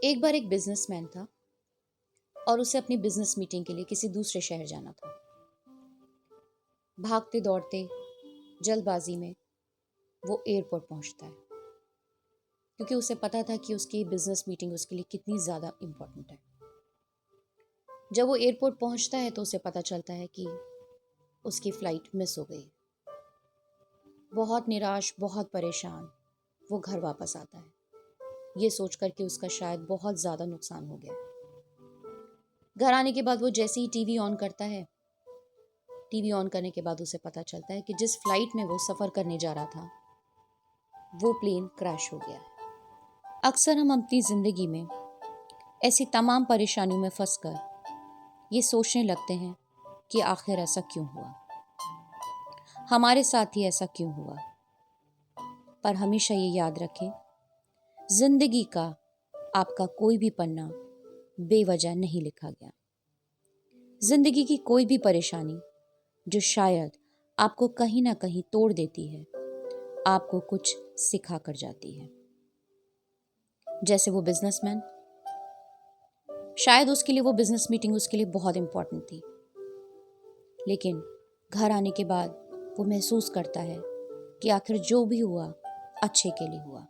एक बार एक बिजनेसमैन था और उसे अपनी बिजनेस मीटिंग के लिए किसी दूसरे शहर जाना था। भागते दौड़ते जल्दबाजी में वो एयरपोर्ट पहुंचता है क्योंकि उसे पता था कि उसकी बिजनेस मीटिंग उसके लिए कितनी ज़्यादा इम्पोर्टेंट है। जब वो एयरपोर्ट पहुंचता है तो उसे पता चलता है कि उसकी फ़्लाइट मिस हो गई। बहुत निराश, बहुत परेशान वो घर वापस आता है, ये सोचकर कि उसका शायद बहुत ज़्यादा नुकसान हो गया है। घर आने के बाद वो जैसे ही टीवी ऑन करता है, टीवी ऑन करने के बाद उसे पता चलता है कि जिस फ्लाइट में वो सफ़र करने जा रहा था वो प्लेन क्रैश हो गया है। अक्सर हम अपनी ज़िंदगी में ऐसी तमाम परेशानियों में फंसकर ये सोचने लगते हैं कि आखिर ऐसा क्यों हुआ, हमारे साथ ही ऐसा क्यों हुआ। पर हमेशा ये याद रखें, ज़िंदगी का आपका कोई भी पन्ना बेवजह नहीं लिखा गया। ज़िंदगी की कोई भी परेशानी जो शायद आपको कहीं ना कहीं तोड़ देती है, आपको कुछ सिखा कर जाती है। जैसे वो बिजनेसमैन, शायद उसके लिए वो बिजनेस मीटिंग उसके लिए बहुत इंपॉर्टेंट थी, लेकिन घर आने के बाद वो महसूस करता है कि आखिर जो भी हुआ अच्छे के लिए हुआ,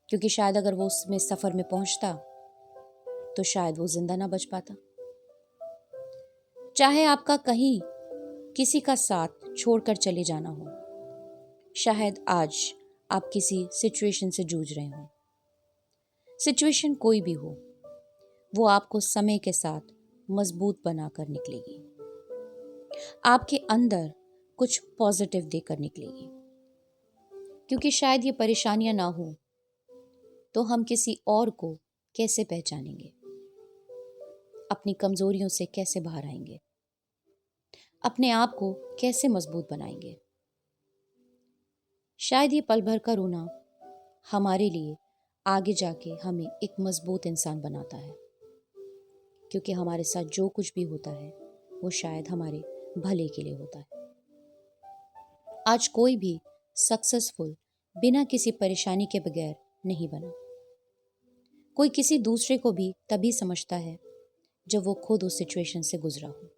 क्योंकि शायद अगर वो उसमें सफ़र में पहुंचता तो शायद वो जिंदा ना बच पाता। चाहे आपका कहीं किसी का साथ छोड़कर चले जाना हो, शायद आज आप किसी सिचुएशन से जूझ रहे हो। सिचुएशन कोई भी हो, वो आपको समय के साथ मजबूत बनाकर निकलेगी, आपके अंदर कुछ पॉजिटिव देकर निकलेगी। क्योंकि शायद ये परेशानियां ना हो तो हम किसी और को कैसे पहचानेंगे, अपनी कमजोरियों से कैसे बाहर आएंगे, अपने आप को कैसे मजबूत बनाएंगे। शायद ये पल भर का रोना हमारे लिए आगे जाके हमें एक मजबूत इंसान बनाता है, क्योंकि हमारे साथ जो कुछ भी होता है वो शायद हमारे भले के लिए होता है। आज कोई भी सक्सेसफुल बिना किसी परेशानी के बगैर नहीं बना। कोई किसी दूसरे को भी तभी समझता है जब वो खुद उस सिचुएशन से गुजरा हो।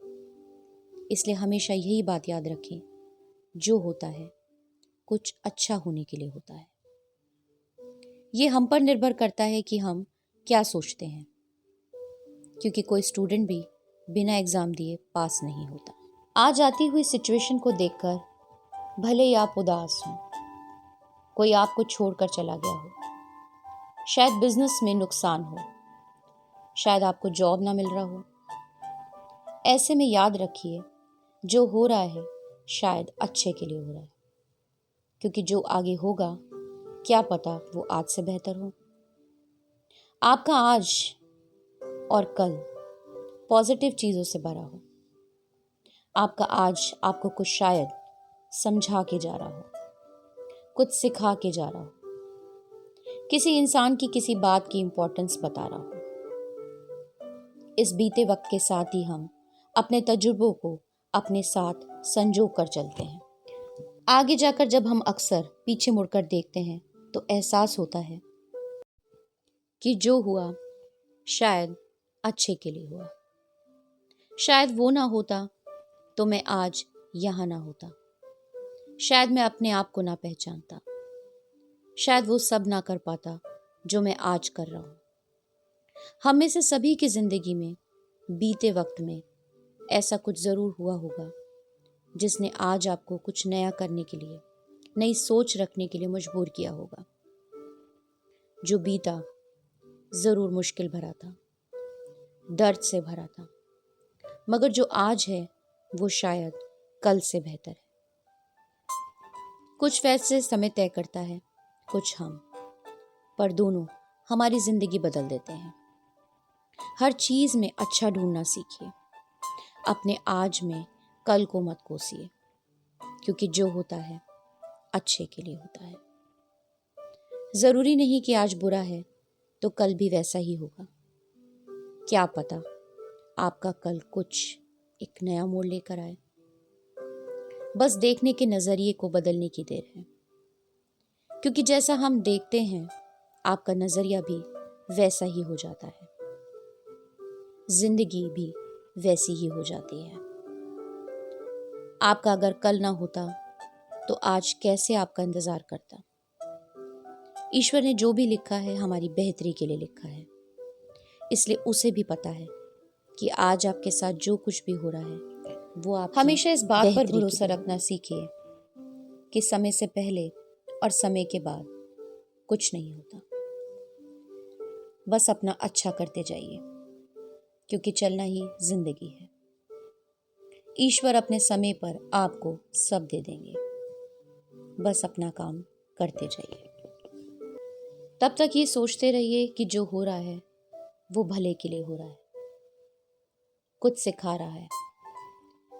इसलिए हमेशा यही बात याद रखें, जो होता है कुछ अच्छा होने के लिए होता है। ये हम पर निर्भर करता है कि हम क्या सोचते हैं, क्योंकि कोई स्टूडेंट भी बिना एग्ज़ाम दिए पास नहीं होता। आज आती हुई सिचुएशन को देखकर भले ही आप उदास हों, कोई आपको छोड़कर चला गया हो, शायद बिजनेस में नुकसान हो, शायद आपको जॉब ना मिल रहा हो, ऐसे में याद रखिए, जो हो रहा है शायद अच्छे के लिए हो रहा है, क्योंकि जो आगे होगा क्या पता वो आज से बेहतर हो। आपका आज और कल पॉजिटिव चीज़ों से भरा हो। आपका आज आपको कुछ शायद समझा के जा रहा हो, कुछ सिखा के जा रहा हो, किसी इंसान की किसी बात की इम्पोर्टेंस बता रहा हो। इस बीते वक्त के साथ ही हम अपने तजुर्बों को अपने साथ संजो कर चलते हैं। आगे जाकर जब हम अक्सर पीछे मुड़कर देखते हैं तो एहसास होता है कि जो हुआ शायद अच्छे के लिए हुआ। शायद वो ना होता तो मैं आज यहाँ ना होता, शायद मैं अपने आप को ना पहचानता, शायद वो सब ना कर पाता जो मैं आज कर रहा हूँ। हम में से सभी की ज़िंदगी में बीते वक्त में ऐसा कुछ ज़रूर हुआ होगा जिसने आज आपको कुछ नया करने के लिए, नई सोच रखने के लिए मजबूर किया होगा। जो बीता ज़रूर मुश्किल भरा था, दर्द से भरा था, मगर जो आज है वो शायद कल से बेहतर है। कुछ फैसले समय तय करता है, कुछ हम, पर दोनों हमारी ज़िंदगी बदल देते हैं। हर चीज़ में अच्छा ढूंढना सीखिए, अपने आज में कल को मत कोसिए, क्योंकि जो होता है अच्छे के लिए होता है। ज़रूरी नहीं कि आज बुरा है तो कल भी वैसा ही होगा। क्या पता आपका कल कुछ एक नया मोड़ लेकर आए। बस देखने के नज़रिए को बदलने की देर है, क्योंकि जैसा हम देखते हैं आपका नज़रिया भी वैसा ही हो जाता है। जिंदगी भी वैसी ही हो जाती है। आपका अगर कल ना होता तो आज कैसे आपका इंतजार करता। ईश्वर ने जो भी लिखा है हमारी बेहतरी के लिए लिखा है, इसलिए उसे भी पता है कि आज आपके साथ जो कुछ भी हो रहा है वो आप हमेशा इस बात पर भरोसा रखना सीखिए कि समय से पहले और समय के बाद कुछ नहीं होता। बस अपना अच्छा करते जाइए, क्योंकि चलना ही जिंदगी है। ईश्वर अपने समय पर आपको सब दे देंगे, बस अपना काम करते जाइए। तब तक ये सोचते रहिए कि जो हो रहा है वो भले के लिए हो रहा है, कुछ सिखा रहा है,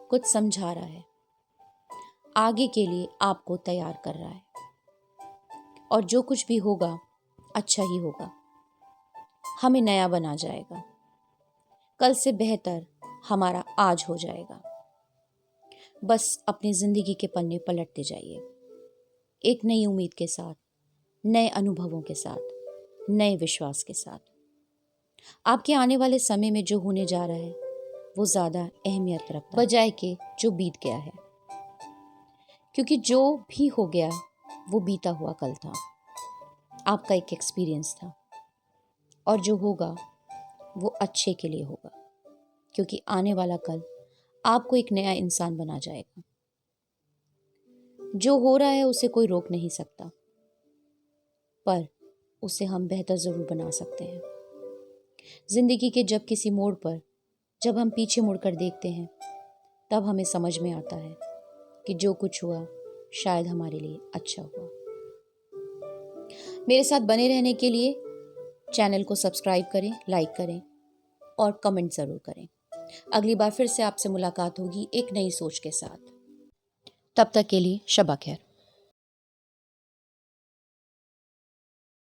कुछ समझा रहा है, आगे के लिए आपको तैयार कर रहा है। और जो कुछ भी होगा अच्छा ही होगा, हमें नया बना जाएगा, कल से बेहतर हमारा आज हो जाएगा। बस अपनी जिंदगी के पन्ने पलटते जाइए, एक नई उम्मीद के साथ, नए अनुभवों के साथ, नए विश्वास के साथ। आपके आने वाले समय में जो होने जा रहा है वो ज़्यादा अहमियत रखता है बजाय के जो बीत गया है, क्योंकि जो भी हो गया वो बीता हुआ कल था, आपका एक एक्सपीरियंस था। और जो होगा वो अच्छे के लिए होगा, क्योंकि आने वाला कल आपको एक नया इंसान बना जाएगा। जो हो रहा है उसे कोई रोक नहीं सकता, पर उसे हम बेहतर ज़रूर बना सकते हैं। जिंदगी के जब किसी मोड़ पर जब हम पीछे मुड़कर देखते हैं तब हमें समझ में आता है कि जो कुछ हुआ शायद हमारे लिए अच्छा हुआ। मेरे साथ बने रहने के लिए चैनल को सब्सक्राइब करें, लाइक करें और कमेंट ज़रूर करें। अगली बार फिर से आपसे मुलाकात होगी एक नई सोच के साथ। तब तक के लिए शब्बा खैर।